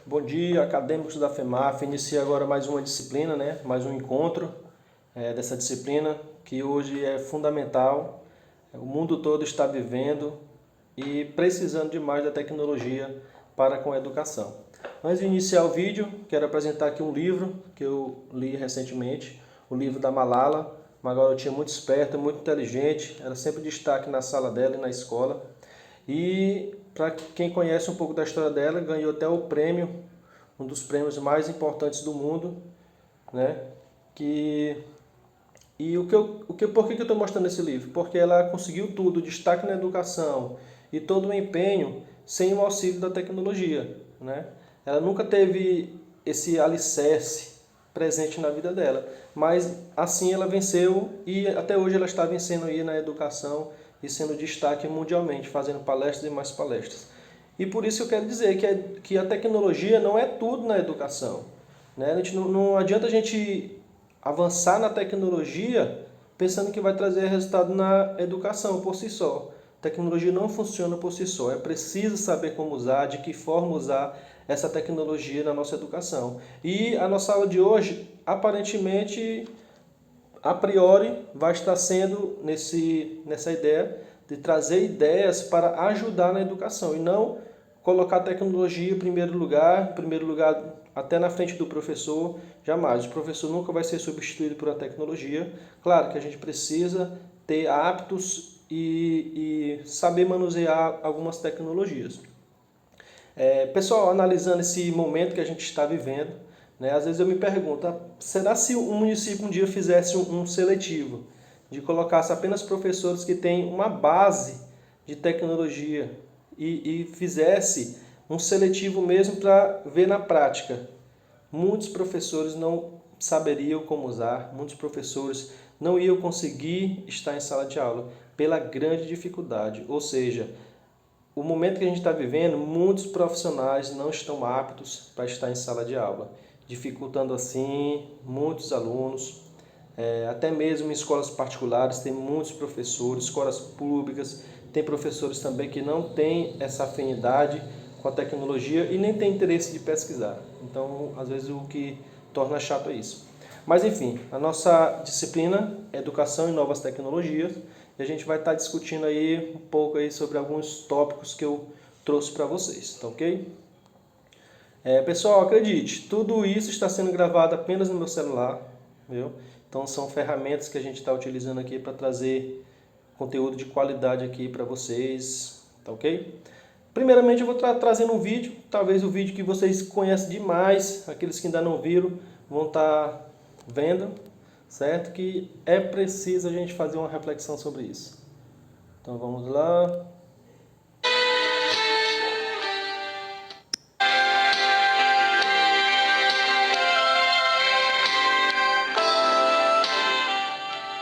Bom dia, acadêmicos da FEMAF. Inicia agora mais uma disciplina, mais um encontro dessa disciplina que hoje é fundamental. O mundo todo está vivendo e precisando demais da tecnologia para com a educação. Antes de iniciar o vídeo, quero apresentar aqui um livro que eu li recentemente, o livro da Malala, uma garotinha muito esperta, muito inteligente, era sempre destaque na sala dela e na escola. E para quem conhece um pouco da história dela, ganhou até o prêmio, um dos prêmios mais importantes do mundo, Por que eu estou mostrando esse livro? Porque ela conseguiu tudo, destaque na educação e todo o empenho sem o auxílio da tecnologia, Ela nunca teve esse alicerce presente na vida dela, mas assim ela venceu e até hoje ela está vencendo aí na educação e sendo destaque mundialmente, fazendo palestras e mais palestras. E por isso eu quero dizer que a tecnologia não é tudo na educação. Não adianta a gente avançar na tecnologia pensando que vai trazer resultado na educação por si só. A tecnologia não funciona por si só. É preciso saber como usar, de que forma usar essa tecnologia na nossa educação. E a nossa aula de hoje, aparentemente, a priori, vai estar sendo nessa ideia de trazer ideias para ajudar na educação e não colocar a tecnologia em primeiro lugar até na frente do professor, jamais. O professor nunca vai ser substituído por uma tecnologia. Claro que a gente precisa ter hábitos e saber manusear algumas tecnologias. Pessoal, analisando esse momento que a gente está vivendo, às vezes eu me pergunto, será se o município um dia fizesse um seletivo, de colocasse apenas professores que têm uma base de tecnologia e fizesse um seletivo mesmo para ver na prática? Muitos professores não saberiam como usar, muitos professores não iam conseguir estar em sala de aula pela grande dificuldade. Ou seja, o momento que a gente está vivendo, muitos profissionais não estão aptos para estar em sala de aula, dificultando assim muitos alunos. Até mesmo em escolas particulares tem muitos professores, escolas públicas, tem professores também que não têm essa afinidade com a tecnologia e nem tem interesse de pesquisar. Então, às vezes, o que torna chato é isso. Mas, enfim, a nossa disciplina é Educação e Novas Tecnologias e a gente vai estar discutindo aí um pouco aí sobre alguns tópicos que eu trouxe para vocês, tá ok? Pessoal, acredite, tudo isso está sendo gravado apenas no meu celular, viu? Então, são ferramentas que a gente está utilizando aqui para trazer conteúdo de qualidade aqui para vocês, tá ok? Primeiramente eu vou trazendo um vídeo, talvez o vídeo que vocês conhecem demais, aqueles que ainda não viram vão estar vendo, certo? Que é preciso a gente fazer uma reflexão sobre isso. Então vamos lá.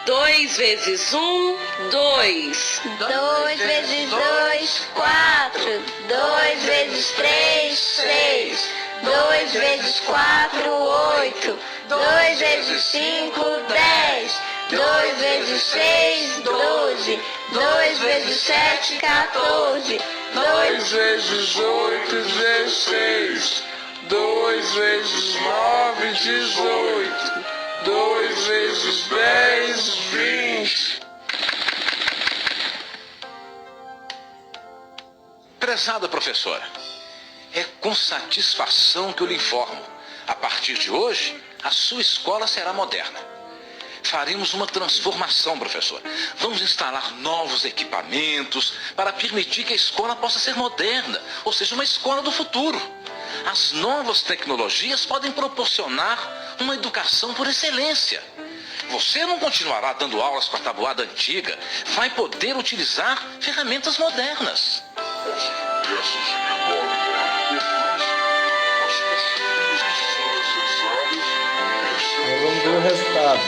Dois vezes um, dois. 2 vezes 2, 4. 2 vezes 3, 6. 2 vezes 4, 8. 2 vezes 5, 10. 2 vezes 6, 12. 2 vezes 7, 14. 2 vezes 8, 16. 2 vezes 9, 18. 2 vezes 10, 20. Prezada professora, é com satisfação que eu lhe informo. A partir de hoje, a sua escola será moderna. Faremos uma transformação, professor. Vamos instalar novos equipamentos para permitir que a escola possa ser moderna, ou seja, uma escola do futuro. As novas tecnologias podem proporcionar uma educação por excelência. Você não continuará dando aulas com a tabuada antiga, vai poder utilizar ferramentas modernas. Vamos ver o resultado.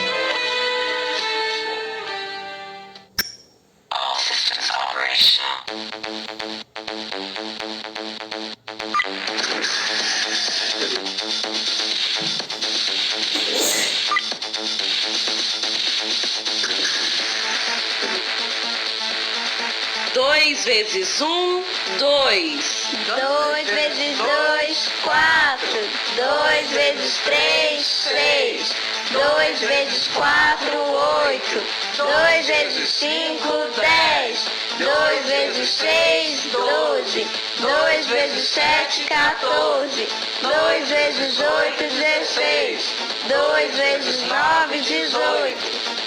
Dois vezes um, dois. 2 vezes 2, 4. vezes 3, 6. 2 vezes 4, 8. 2 vezes 5, 10. 2 vezes 6, 12. 2 vezes 7, 14. 2 vezes 8, 16. 2 vezes 9, 18.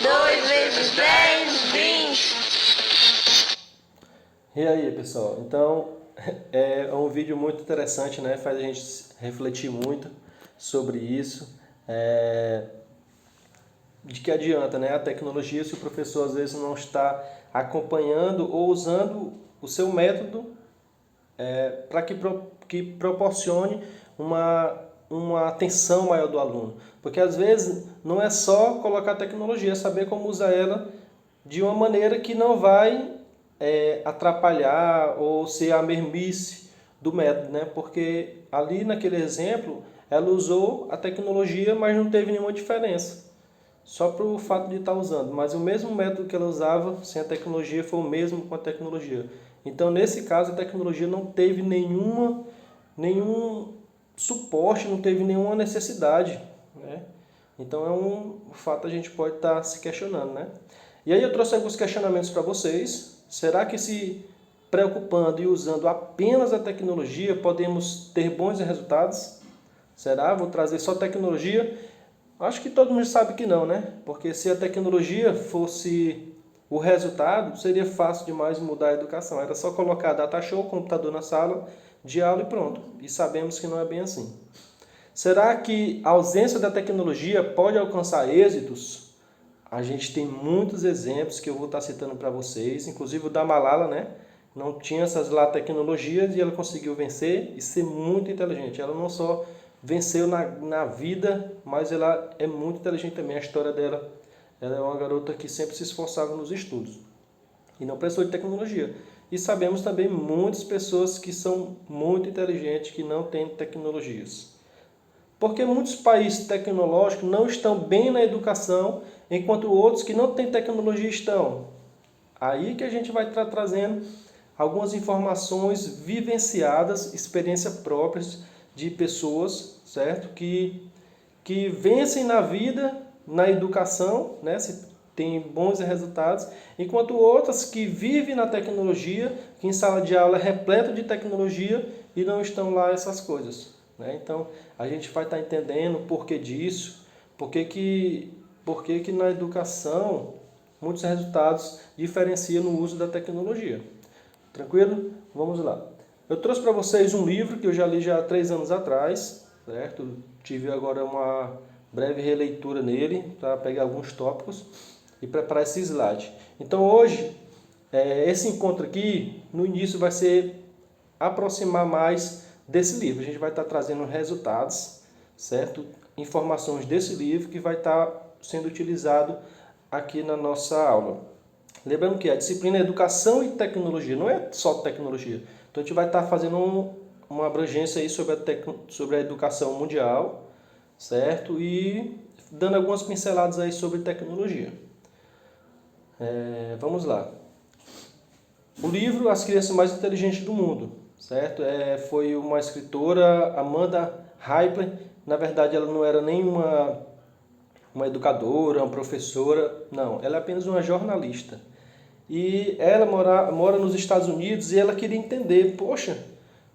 2 vezes 10, 20. E aí, pessoal? Então, é um vídeo muito interessante, né? Faz a gente refletir muito sobre isso. De que adianta, né, a tecnologia se o professor às vezes não está acompanhando ou usando o seu método para que proporcione uma atenção maior do aluno. Porque às vezes não é só colocar a tecnologia, é saber como usar ela de uma maneira que não vai atrapalhar ou ser a mermice do método, né? Porque ali naquele exemplo ela usou a tecnologia, mas não teve nenhuma diferença. Só para o fato de estar usando, mas o mesmo método que ela usava sem a tecnologia foi o mesmo com a tecnologia. Então, nesse caso, a tecnologia não teve nenhum suporte, não teve nenhuma necessidade, né? Então, é um fato que a gente pode estar se questionando, né? E aí eu trouxe alguns questionamentos para vocês. Será que se preocupando e usando apenas a tecnologia podemos ter bons resultados? Será? Vou trazer só tecnologia? Acho que todo mundo sabe que não, né? Porque se a tecnologia fosse o resultado, seria fácil demais mudar a educação. Era só colocar data show, computador na sala de aula e pronto. E sabemos que não é bem assim. Será que a ausência da tecnologia pode alcançar êxitos? A gente tem muitos exemplos que eu vou estar citando para vocês, inclusive o da Malala, né? Não tinha essas lá tecnologias e ela conseguiu vencer e ser muito inteligente. Ela não só venceu na vida, mas ela é muito inteligente também. A história dela, ela é uma garota que sempre se esforçava nos estudos e não precisou de tecnologia. E sabemos também muitas pessoas que são muito inteligentes que não têm tecnologias. Porque muitos países tecnológicos não estão bem na educação, enquanto outros que não têm tecnologia estão. Aí que a gente vai estar trazendo algumas informações vivenciadas, experiências próprias de pessoas, certo? Que vencem na vida, na educação, né? Se tem bons resultados, enquanto outras que vivem na tecnologia, que em sala de aula é repleto de tecnologia e não estão lá essas coisas, né? Então, a gente vai estar entendendo o porquê disso, por que na educação muitos resultados diferenciam no uso da tecnologia. Tranquilo? Vamos lá. Eu trouxe para vocês um livro que eu já li já há 3 anos atrás, certo? Tive agora uma breve releitura nele para pegar alguns tópicos e preparar esse slide. Então hoje, esse encontro aqui, no início vai ser aproximar mais desse livro. A gente vai estar trazendo resultados, certo? Informações desse livro que vai estar sendo utilizado aqui na nossa aula. Lembrando que a disciplina é Educação e Tecnologia, não é só tecnologia. Então a gente vai estar fazendo uma abrangência aí sobre a educação mundial, certo? E dando algumas pinceladas aí sobre tecnologia. Vamos lá. O livro As Crianças Mais Inteligentes do Mundo, certo? Foi uma escritora, Amanda Heipler. Na verdade, ela não era nem uma educadora, uma professora, não. Ela é apenas uma jornalista. E ela mora nos Estados Unidos e ela queria entender, poxa,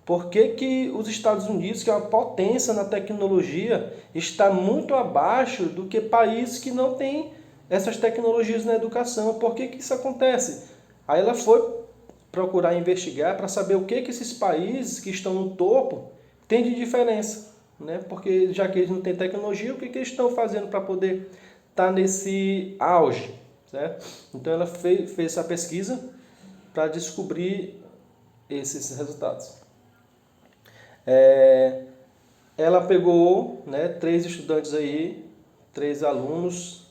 por que os Estados Unidos, que é uma potência na tecnologia, está muito abaixo do que países que não têm essas tecnologias na educação? Por que isso acontece? Aí ela foi procurar investigar para saber o que esses países que estão no topo têm de diferença, né? Porque já que eles não têm tecnologia, o que eles estão fazendo para poder estar nesse auge, certo? Então ela fez essa pesquisa para descobrir esses resultados. Ela pegou, né, 3 estudantes aí, 3 alunos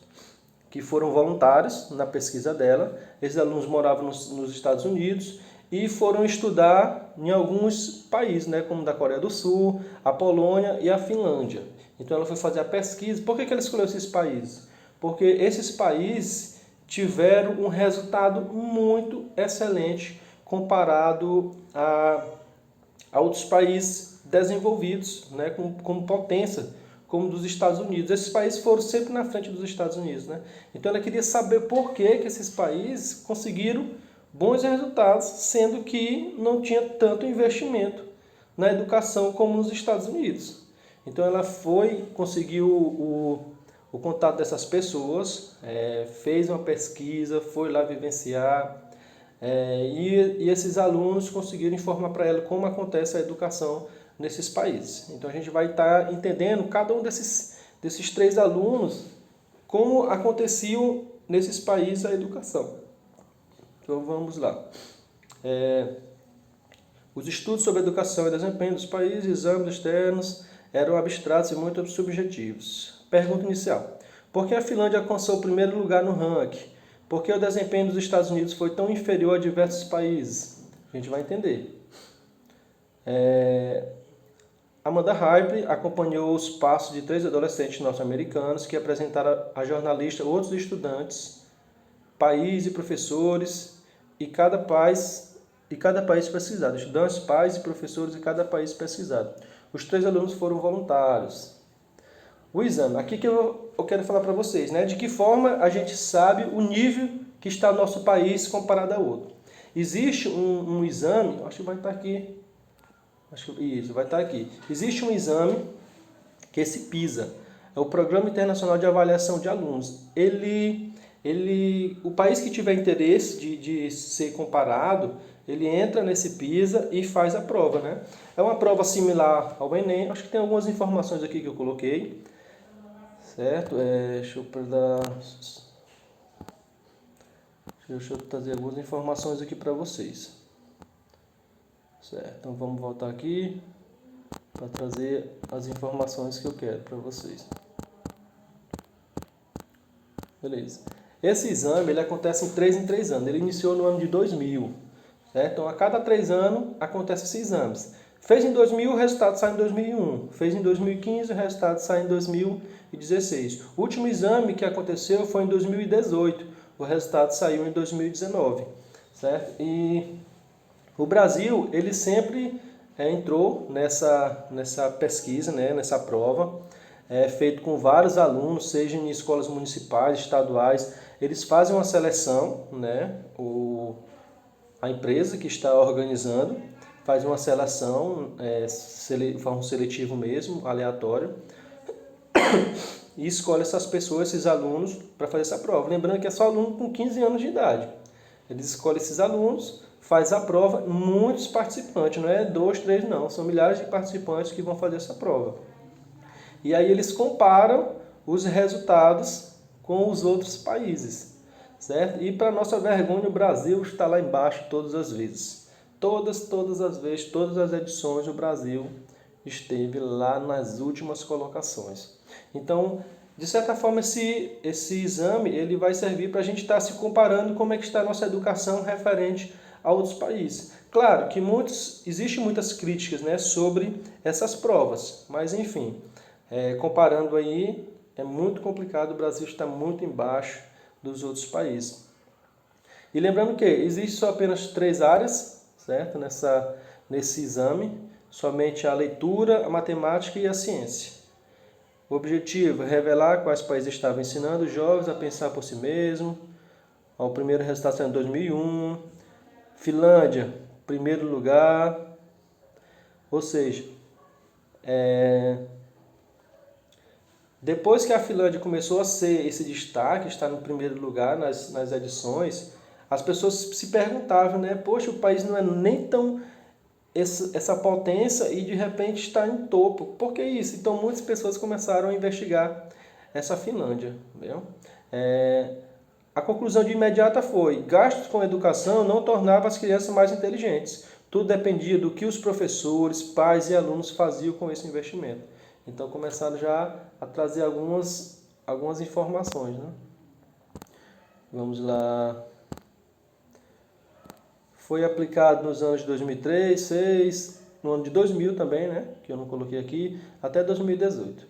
que foram voluntários na pesquisa dela. Esses alunos moravam nos Estados Unidos e foram estudar em alguns países, né, como da Coreia do Sul, a Polônia e a Finlândia. Então ela foi fazer a pesquisa. Por que ela escolheu esses países? Porque esses países tiveram um resultado muito excelente comparado a outros países desenvolvidos, né, como potência, como dos Estados Unidos. Esses países foram sempre na frente dos Estados Unidos, né? Então ela queria saber por que esses países conseguiram bons resultados, sendo que não tinha tanto investimento na educação como nos Estados Unidos. Então ela conseguiu o contato dessas pessoas, fez uma pesquisa, foi lá vivenciar, e esses alunos conseguiram informar para ela como acontece a educação nesses países. Então a gente vai estar entendendo cada um desses 3 alunos, como aconteciam nesses países a educação. Então vamos lá. Os estudos sobre a educação e desempenho dos países, exames externos, eram abstratos e muito subjetivos. Pergunta inicial. Por que a Finlândia alcançou o primeiro lugar no ranking? Por que o desempenho dos Estados Unidos foi tão inferior a diversos países? A gente vai entender. Amanda Hype acompanhou os passos de 3 adolescentes norte-americanos que apresentaram a jornalista outros estudantes, país e professores, e cada país pesquisado. Estudantes, pais e professores e cada país pesquisado. Os 3 alunos foram voluntários. O exame, aqui que eu quero falar para vocês, né? De que forma a gente sabe o nível que está o nosso país comparado a outro. Existe um exame, acho que vai estar aqui. Isso, vai estar aqui. Existe um exame que é esse PISA, é o Programa Internacional de Avaliação de Alunos. O país que tiver interesse de ser comparado, ele entra nesse PISA e faz a prova, né? É uma prova similar ao Enem, acho que tem algumas informações aqui que eu coloquei, certo? Deixa eu trazer algumas informações aqui para vocês. Certo, então vamos voltar aqui para trazer as informações que eu quero para vocês. Beleza. Esse exame ele acontece em 3 anos. Ele iniciou no ano de 2000. Certo? Então, a cada 3 anos acontece esses exames. Fez em 2000, o resultado sai em 2001. Fez em 2015, o resultado sai em 2016. O último exame que aconteceu foi em 2018. O resultado saiu em 2019. Certo? E o Brasil, ele sempre entrou nessa pesquisa, né, nessa prova, feito com vários alunos, seja em escolas municipais, estaduais. Eles fazem uma seleção, né, a empresa que está organizando faz uma seleção, forma um seletivo mesmo, aleatório, e escolhe essas pessoas, esses alunos, para fazer essa prova. Lembrando que é só aluno com 15 anos de idade. Eles escolhem esses alunos, faz a prova, muitos participantes, não é 2, 3 não, são milhares de participantes que vão fazer essa prova. E aí eles comparam os resultados com os outros países, certo? E para nossa vergonha, o Brasil está lá embaixo todas as vezes. Todas as vezes, todas as edições, o Brasil esteve lá nas últimas colocações. Então, de certa forma, esse exame ele vai servir para a gente estar se comparando como é que está a nossa educação referente a outros países. Claro que existem muitas críticas, né, sobre essas provas, mas enfim, comparando aí, é muito complicado, o Brasil está muito embaixo dos outros países. E lembrando que existem só apenas 3 áreas, certo, nesse exame, somente a leitura, a matemática e a ciência. O objetivo é revelar quais países estavam ensinando os jovens a pensar por si mesmos. O primeiro resultado saiu em 2001. Finlândia, primeiro lugar. Ou seja, depois que a Finlândia começou a ser esse destaque, estar no primeiro lugar nas edições, as pessoas se perguntavam, né? Poxa, o país não é nem tão essa potência e de repente está em topo. Por que isso? Então muitas pessoas começaram a investigar essa Finlândia. Viu? A conclusão de imediata foi: gastos com educação não tornavam as crianças mais inteligentes. Tudo dependia do que os professores, pais e alunos faziam com esse investimento. Então começaram já a trazer algumas informações, né? Vamos lá. Foi aplicado nos anos de 2003, 2006, no ano de 2000 também, né? Que eu não coloquei aqui, até 2018.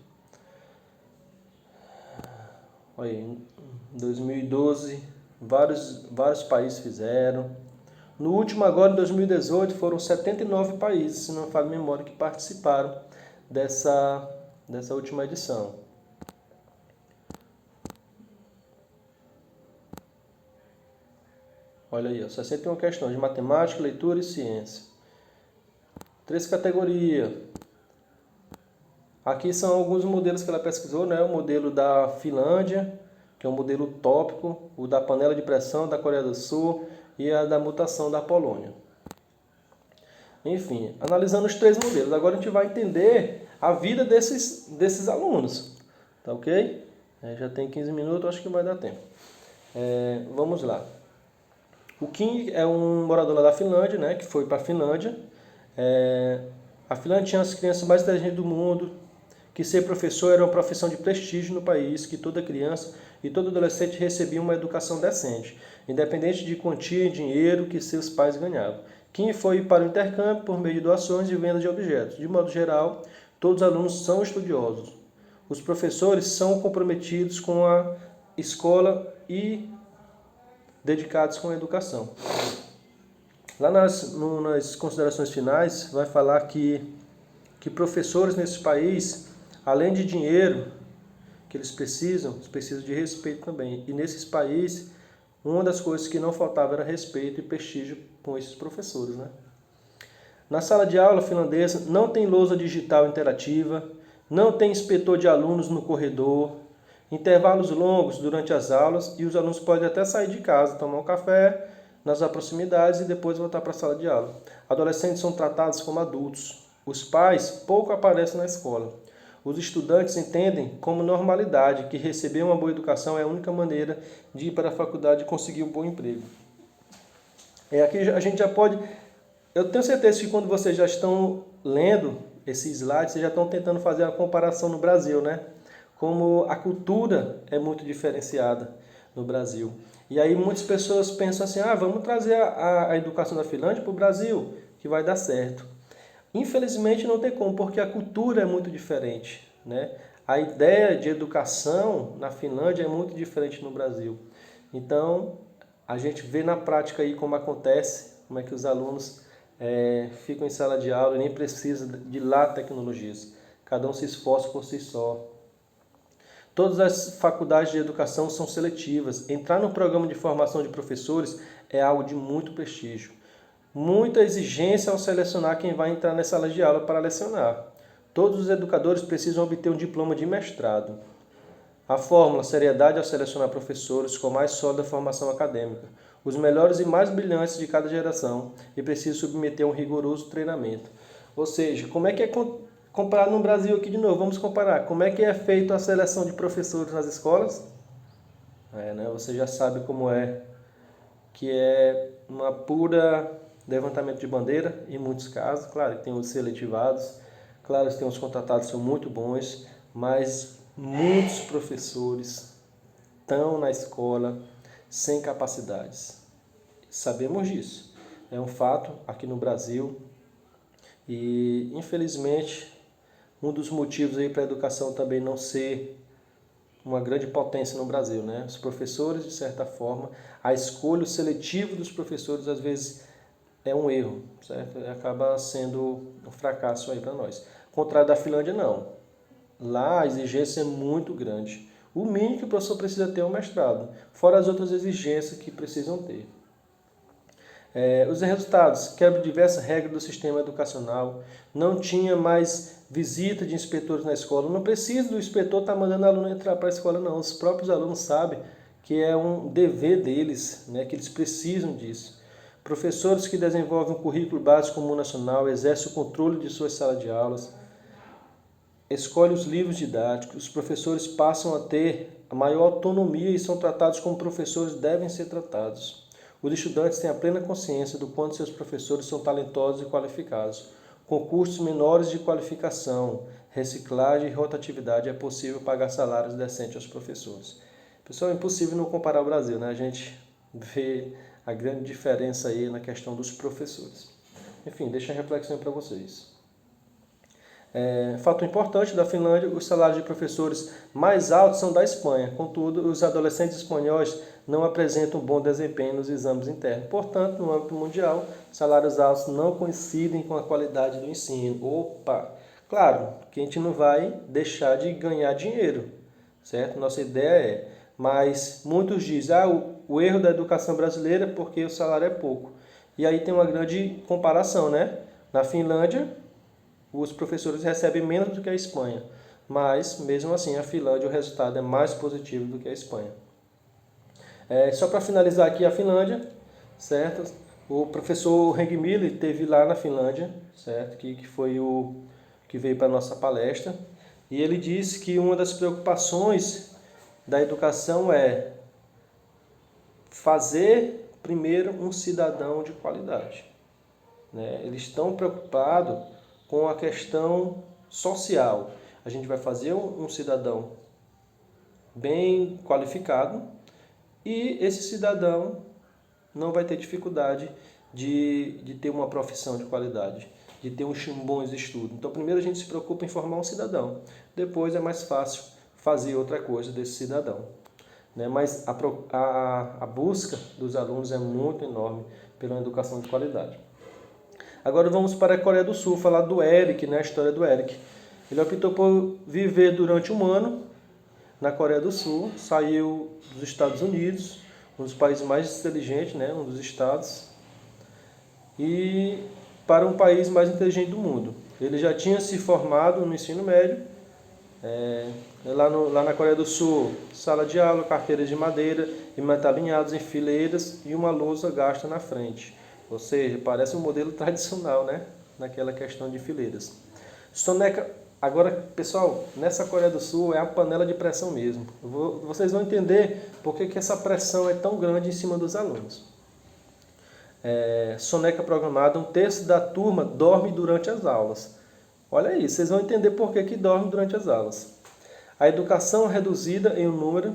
Olha aí, em 2012, vários países fizeram. No último, agora, em 2018, foram 79 países, se não me falha a memória, que participaram dessa dessa última edição. Olha aí, ó, 61 questões de matemática, leitura e ciência. 3 categorias. Aqui são alguns modelos que ela pesquisou, né? O modelo da Finlândia, que é um modelo utópico, o da panela de pressão da Coreia do Sul e a da mutação da Polônia. Enfim, analisando os 3 modelos, agora a gente vai entender a vida desses alunos, tá ok? Já tem 15 minutos, acho que vai dar tempo. Vamos lá. O Kim é um morador lá da Finlândia, né, que foi para a Finlândia. A Finlândia tinha as crianças mais inteligentes do mundo, que ser professor era uma profissão de prestígio no país, que toda criança e todo adolescente recebia uma educação decente, independente de quantia e dinheiro que seus pais ganhavam. Kim foi para o intercâmbio por meio de doações e venda de objetos. De modo geral, todos os alunos são estudiosos. Os professores são comprometidos com a escola e dedicados com a educação. Lá nas considerações finais, vai falar que professores nesse país, além de dinheiro que eles precisam de respeito também. E nesses países, uma das coisas que não faltava era respeito e prestígio com esses professores, né? Na sala de aula finlandesa não tem lousa digital interativa, não tem inspetor de alunos no corredor, intervalos longos durante as aulas e os alunos podem até sair de casa, tomar um café nas proximidades e depois voltar para a sala de aula. Adolescentes são tratados como adultos. Os pais pouco aparecem na escola. Os estudantes entendem como normalidade que receber uma boa educação é a única maneira de ir para a faculdade e conseguir um bom emprego. Aqui a gente já pode... Eu tenho certeza que quando vocês já estão lendo esses slides, vocês já estão tentando fazer a comparação no Brasil, né? Como a cultura é muito diferenciada no Brasil. E aí muitas pessoas pensam assim, vamos trazer a educação da Finlândia para o Brasil, que vai dar certo. Infelizmente não tem como, porque a cultura é muito diferente, né? A ideia de educação na Finlândia é muito diferente no Brasil. Então, a gente vê na prática aí como acontece, como é que os alunos ficam em sala de aula e nem precisa de lá tecnologias. Cada um se esforça por si só. Todas as faculdades de educação são seletivas. Entrar no programa de formação de professores é algo de muito prestígio. Muita exigência ao selecionar quem vai entrar nessa sala de aula para lecionar. Todos os educadores precisam obter um diploma de mestrado. A fórmula, seriedade ao selecionar professores com mais sólida formação acadêmica. Os melhores e mais brilhantes de cada geração e precisam submeter a um rigoroso treinamento. Ou seja, como é que é comparado no Brasil aqui de novo? Vamos comparar. Como é que é feita a seleção de professores nas escolas? Né? Você já sabe como é, que é uma pura levantamento de bandeira, em muitos casos. Claro que tem os seletivados, claro que tem os contratados que são muito bons, mas muitos professores estão na escola sem capacidades. Sabemos disso. É um fato aqui no Brasil e, infelizmente, um dos motivos aí para a educação também não ser uma grande potência no Brasil, né? Os professores, de certa forma, a escolha, o seletivo dos professores, às vezes, é um erro, certo? Acaba sendo um fracasso aí para nós. Ao contrário da Finlândia, não. Lá a exigência é muito grande. O mínimo que o professor precisa ter é um mestrado, fora as outras exigências que precisam ter. Os resultados, quebra diversas regras do sistema educacional, não tinha mais visita de inspetores na escola, não precisa do inspetor estar mandando aluno entrar para a escola, não. Os próprios alunos sabem que é um dever deles, né, que eles precisam disso. Professores que desenvolvem um currículo básico comum nacional, exercem o controle de suas salas de aulas, escolhem os livros didáticos, os professores passam a ter a maior autonomia e são tratados como professores devem ser tratados. Os estudantes têm a plena consciência do quanto seus professores são talentosos e qualificados. Com cursos menores de qualificação, reciclagem e rotatividade, é possível pagar salários decentes aos professores. Pessoal, é impossível não comparar o Brasil, né? A gente vê a grande diferença aí na questão dos professores. Enfim, deixa a reflexão para vocês. Fato importante da Finlândia, os salários de professores mais altos são da Espanha. Contudo, os adolescentes espanhóis não apresentam bom desempenho nos exames internos. Portanto, no âmbito mundial, salários altos não coincidem com a qualidade do ensino. Opa! Claro que a gente não vai deixar de ganhar dinheiro, certo? Nossa ideia mas muitos dizem, o erro da educação brasileira é porque o salário é pouco. E aí tem uma grande comparação, né? Na Finlândia, os professores recebem menos do que a Espanha, mas mesmo assim a Finlândia o resultado é mais positivo do que a Espanha. Só para finalizar aqui a Finlândia, certo? O professor Henk Miller esteve lá na Finlândia, certo? Que foi o que veio para a nossa palestra, e ele disse que uma das preocupações da educação é fazer primeiro um cidadão de qualidade, né? Eles estão preocupados com a questão social. A gente vai fazer um cidadão bem qualificado e esse cidadão não vai ter dificuldade de ter uma profissão de qualidade, de ter uns bons estudos. Então, primeiro a gente se preocupa em formar um cidadão, depois é mais fácil fazer outra coisa desse cidadão, né? Mas a busca dos alunos é muito enorme pela educação de qualidade. Agora vamos para a Coreia do Sul, falar do Eric, né? A história do Eric. Ele optou por viver durante um ano na Coreia do Sul, saiu dos Estados Unidos, um dos países mais inteligentes, né? Um dos estados, e para um país mais inteligente do mundo. Ele já tinha se formado no ensino médio, lá na Coreia do Sul, sala de aula, carteiras de madeira e metal alinhados em fileiras e uma lousa gasta na frente. Ou seja, parece um modelo tradicional, né? Naquela questão de fileiras. Soneca, agora, pessoal, nessa Coreia do Sul é a panela de pressão mesmo. Vocês vão entender por que essa pressão é tão grande em cima dos alunos. Soneca programada, 1/3 da turma dorme durante as aulas. Olha aí, vocês vão entender por que dorme durante as aulas. A educação reduzida em um número,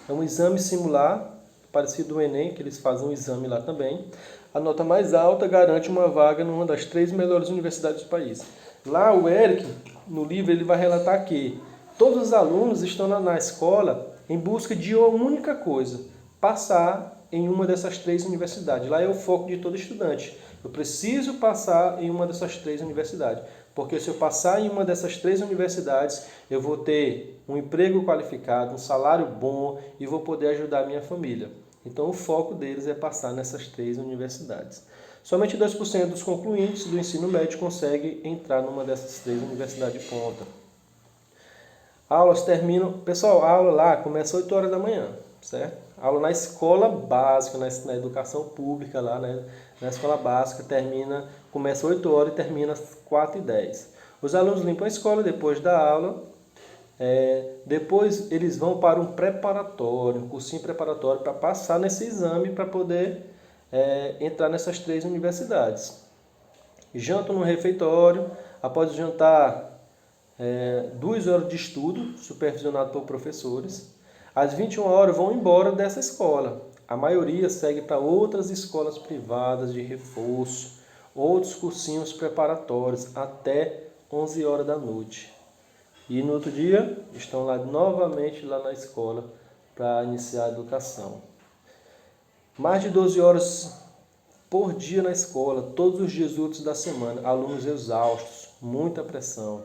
é um exame simular, parecido do Enem, que eles fazem um exame lá também. A nota mais alta garante uma vaga numa das 3 melhores universidades do país. Lá o Eric, no livro, ele vai relatar que todos os alunos estão na escola em busca de uma única coisa, passar em uma dessas 3 universidades. Lá é o foco de todo estudante. Eu preciso passar em uma dessas 3 universidades. Porque se eu passar em uma dessas 3 universidades, eu vou ter um emprego qualificado, um salário bom e vou poder ajudar a minha família. Então o foco deles é passar nessas 3 universidades. Somente 2% dos concluintes do ensino médio conseguem entrar numa dessas 3 universidades de ponta. Aulas terminam... Pessoal, a aula lá começa às 8 horas da manhã, certo? A aula na escola básica, na educação pública, lá, né? Na escola básica, começa às 8 horas e termina às 4h10. Os alunos limpam a escola depois da aula. Depois eles vão para um preparatório, um cursinho preparatório, para passar nesse exame para poder entrar nessas 3 universidades. Jantam no refeitório. Após o jantar, 2 horas de estudo, supervisionado por professores. Às 21 horas vão embora dessa escola. A maioria segue para outras escolas privadas de reforço, outros cursinhos preparatórios, até 11 horas da noite. E no outro dia, estão lá novamente lá na escola para iniciar a educação. Mais de 12 horas por dia na escola, todos os dias úteis da semana, alunos exaustos, muita pressão.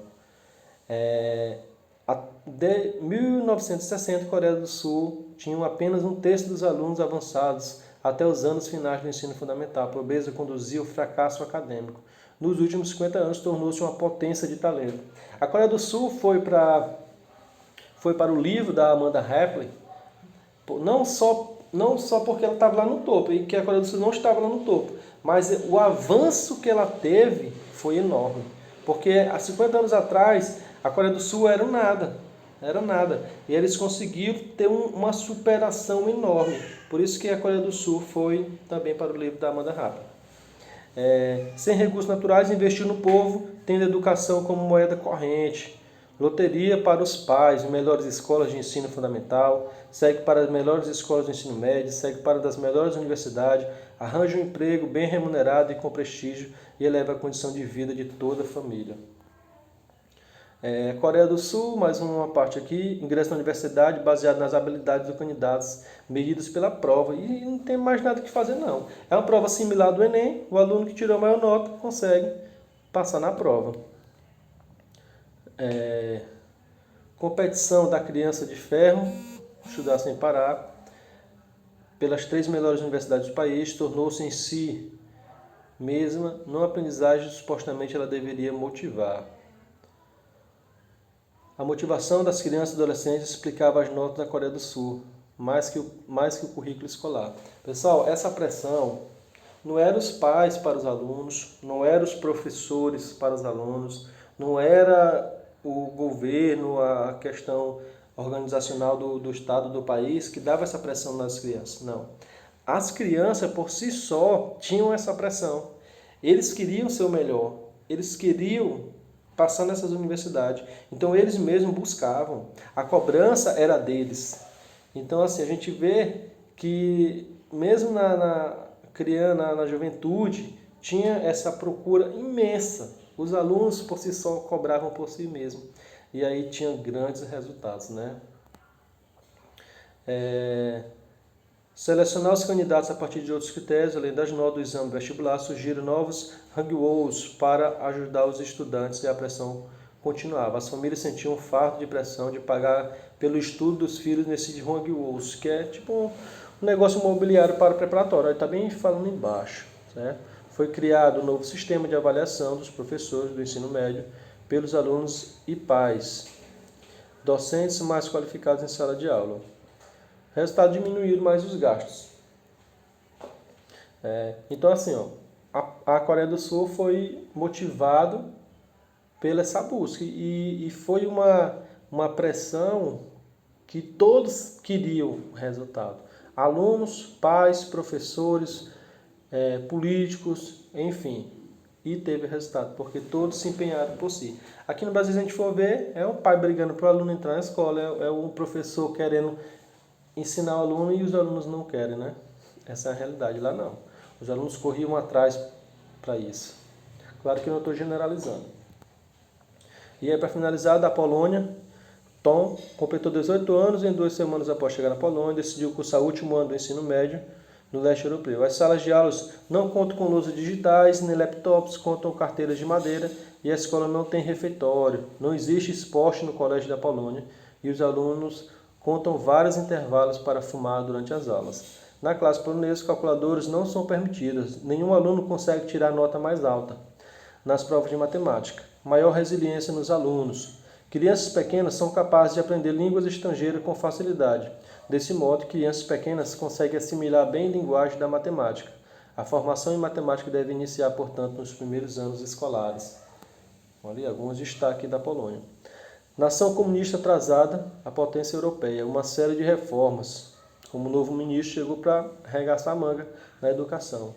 De 1960, a Coreia do Sul tinha apenas 1/3 dos alunos avançados até os anos finais do ensino fundamental. A pobreza conduzia ao fracasso acadêmico. Nos últimos 50 anos, tornou-se uma potência de talento. A Coreia do Sul foi para o livro da Amanda Rapley, não só porque ela estava lá no topo, e que a Coreia do Sul não estava lá no topo, mas o avanço que ela teve foi enorme. Porque há 50 anos atrás, a Coreia do Sul era nada. E eles conseguiram ter uma superação enorme. Por isso que a Coreia do Sul foi também para o livro da Amanda Rapley. Sem recursos naturais, investiu no povo, tendo educação como moeda corrente. Loteria para os pais, melhores escolas de ensino fundamental, segue para as melhores escolas de ensino médio, segue para das melhores universidades, arranja um emprego bem remunerado e com prestígio e eleva a condição de vida de toda a família. Coreia do Sul, mais uma parte aqui, ingresso na universidade baseado nas habilidades dos candidatos medidas pela prova. E não tem mais nada que fazer, não. É uma prova similar do Enem, o aluno que tirou a maior nota consegue passar na prova. competição da criança de ferro, estudar sem parar, pelas 3 melhores universidades do país, tornou-se em si mesma não aprendizagem supostamente ela deveria motivar. A motivação das crianças e adolescentes explicava as notas da Coreia do Sul, mais que o currículo escolar. Pessoal, essa pressão não era os pais para os alunos, não era os professores para os alunos, não era o governo, a questão organizacional do Estado, do país, que dava essa pressão nas crianças. Não. As crianças, por si só, tinham essa pressão. Eles queriam ser o melhor. Eles queriam passar nessas universidades. Então, eles mesmos buscavam. A cobrança era deles. Então, assim, a gente vê que, mesmo na juventude, tinha essa procura imensa. Os alunos, por si só, cobravam por si mesmos. E aí tinha grandes resultados, né? Selecionar os candidatos a partir de outros critérios, além das notas do exame vestibular, surgiram novos hangouts para ajudar os estudantes e a pressão continuava. As famílias sentiam um fardo de pressão de pagar pelo estudo dos filhos nesse hangouts, que é tipo um negócio imobiliário para o preparatório. Está bem falando embaixo, certo? Foi criado um novo sistema de avaliação dos professores do ensino médio pelos alunos e pais, docentes mais qualificados em sala de aula. Resultado, diminuíram mais os gastos. Então, assim, a Coreia do Sul foi motivado pela essa busca e foi uma pressão que todos queriam resultado. Alunos, pais, professores, políticos, enfim. E teve resultado, porque todos se empenharam por si. Aqui no Brasil, se a gente for ver, é um pai brigando para o aluno entrar na escola, é um professor querendo ensinar o aluno e os alunos não querem, né? Essa é a realidade. Lá não. Os alunos corriam atrás para isso. Claro que não estou generalizando. E aí, para finalizar, da Polônia, Tom completou 18 anos e em 2 semanas após chegar na Polônia, decidiu cursar o último ano do ensino médio no leste europeu. As salas de aulas não contam com lousas digitais, nem laptops, contam com carteiras de madeira e a escola não tem refeitório. Não existe esporte no colégio da Polônia e os alunos contam vários intervalos para fumar durante as aulas. Na classe polonesa, calculadores não são permitidos. Nenhum aluno consegue tirar a nota mais alta nas provas de matemática. Maior resiliência nos alunos. Crianças pequenas são capazes de aprender línguas estrangeiras com facilidade. Desse modo, crianças pequenas conseguem assimilar bem a linguagem da matemática. A formação em matemática deve iniciar, portanto, nos primeiros anos escolares. Olha, alguns destaques da Polônia. Nação comunista atrasada, a potência europeia. Uma série de reformas. Como novo ministro chegou para arregaçar a manga na educação.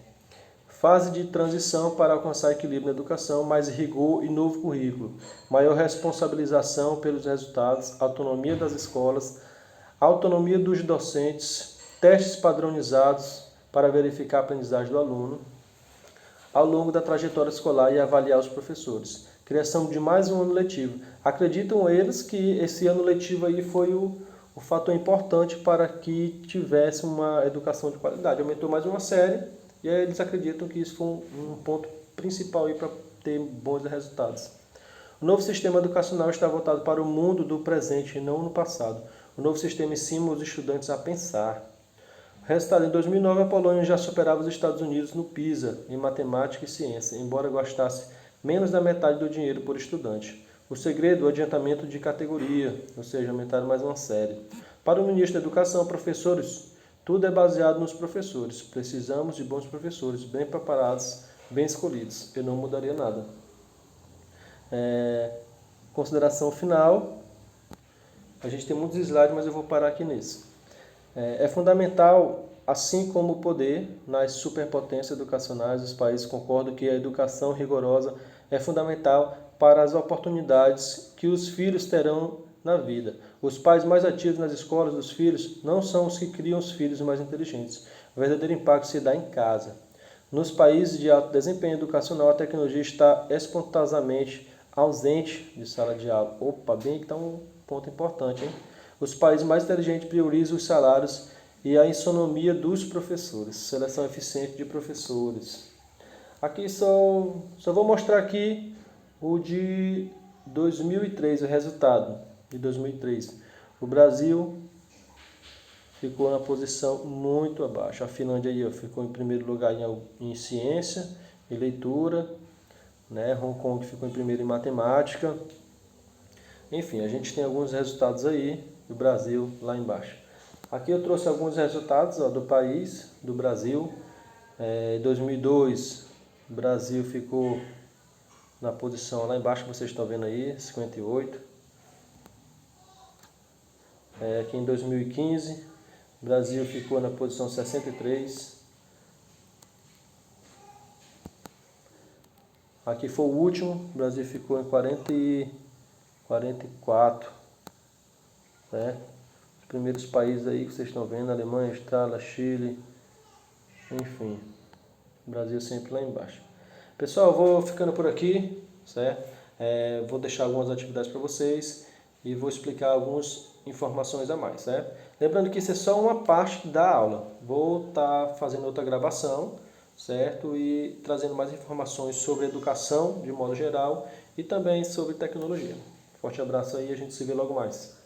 Fase de transição para alcançar equilíbrio na educação, mais rigor e novo currículo. Maior responsabilização pelos resultados, autonomia das escolas, autonomia dos docentes, testes padronizados para verificar a aprendizagem do aluno ao longo da trajetória escolar e avaliar os professores. Criação de mais um ano letivo. Acreditam eles que esse ano letivo aí foi o fator importante para que tivesse uma educação de qualidade. Aumentou mais uma série e aí eles acreditam que isso foi um ponto principal aí para ter bons resultados. O novo sistema educacional está voltado para o mundo do presente e não no passado. O novo sistema ensina os estudantes a pensar. Resultado, em 2009, a Polônia já superava os Estados Unidos no PISA, em matemática e ciência, embora gastasse menos da metade do dinheiro por estudante. O segredo, o adiantamento de categoria, ou seja, aumentaram mais uma série. Para o ministro da Educação, professores, tudo é baseado nos professores. Precisamos de bons professores, bem preparados, bem escolhidos. Eu não mudaria nada. Consideração final. A gente tem muitos slides, mas eu vou parar aqui nisso. É fundamental, assim como o poder, nas superpotências educacionais dos países, concordo que a educação rigorosa é fundamental para as oportunidades que os filhos terão na vida. Os pais mais ativos nas escolas dos filhos não são os que criam os filhos mais inteligentes. O verdadeiro impacto se dá em casa. Nos países de alto desempenho educacional, a tecnologia está espantosamente ausente de sala de aula. Opa, bem que está um ponto importante, hein? Os países mais inteligentes priorizam os salários e a isonomia dos professores. Seleção eficiente de professores. Aqui só vou mostrar aqui o de 2003, o resultado de 2003. O Brasil ficou na posição muito abaixo. A Finlândia aí, ó, ficou em primeiro lugar em ciência e leitura, né? Hong Kong ficou em primeiro em matemática. Enfim, a gente tem alguns resultados aí do Brasil lá embaixo. Aqui eu trouxe alguns resultados, ó, do país, do Brasil. Em 2002, o Brasil ficou na posição lá embaixo, que vocês estão vendo aí, 58. Aqui em 2015, o Brasil ficou na posição 63. Aqui foi o último, o Brasil ficou em 44. Né? Os primeiros países aí que vocês estão vendo, Alemanha, Austrália, Chile, enfim, o Brasil sempre lá embaixo. Pessoal, eu vou ficando por aqui, certo? Vou deixar algumas atividades para vocês e vou explicar algumas informações a mais, certo? Lembrando que isso é só uma parte da aula. Vou estar fazendo outra gravação, certo? E trazendo mais informações sobre educação de modo geral e também sobre tecnologia. Forte abraço aí e a gente se vê logo mais.